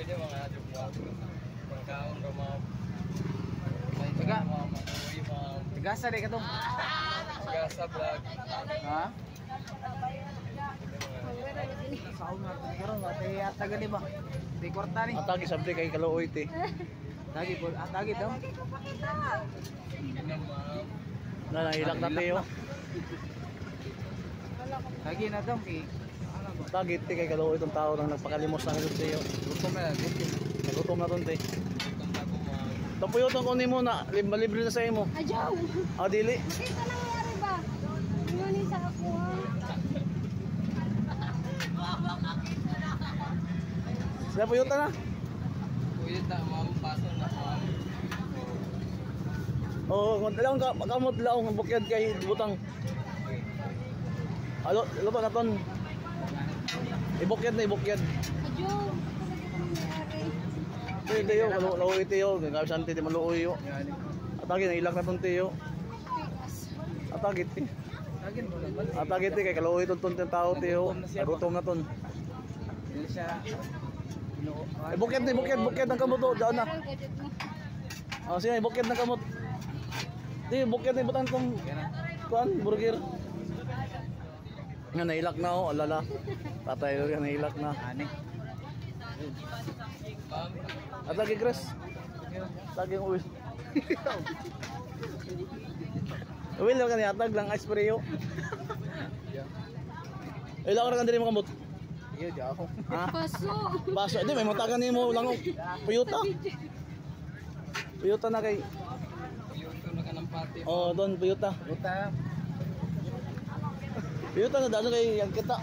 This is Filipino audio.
pwede mga jugwag. Pagkaon ka mga... Tiga. Mga... Tigasa rin ka to. Gasa vlog. Ha? Saon nga ito. Pero at tagali ba? Di kwarta ni. Atagi sabdi kay kaluoy ti. Tagi po. Tagi daw. Hilak na tayo. Tagi na daw. Tagi ti kay kaluoy itong tao nang nagpakalimos na kayo tayo. Gutom na. Nagutom na ton ti. Tapuyotan ko ni mo na libre na sa imo. Ajaw! Dili. Kita nangyari ba? Ngani sa ako ha? Sila puyutan na. Pwede na mga paso na mga... Oo, magdalaw ka, makamot laong ang bukyad kay butang. Alo ba na ton? Ibukyad na ibukyad. Ajaw! Pwede yo, kaluoy tiyo, gagawin santi di maluoy yo. Atagi na ilak na ton tiyo. Atagi ti. Atagi ti kay kaluoy ton tao tiyo. Nagutom na ton. Dili siya. Bukyad ang kamot do, daan na. Sige, bukyad ng kamot. Di bukyad na ibutang tong kuan burger. Nga nailak na oh, alala. Patay ro yan nailak na. Ani. At lagi Chris. Lagi ang uwis. Uwil lang kani atag lang ice pre yo. Ilang oras kan diri mo kamot? Iyo di ako. Ha? Paso! Baso, di may matagan nimo lang puyuta. Puyuta na kay. Puyuto na ka ng pati. Oh, don puyuta. Buta. Puyuta na dano kay yang kita.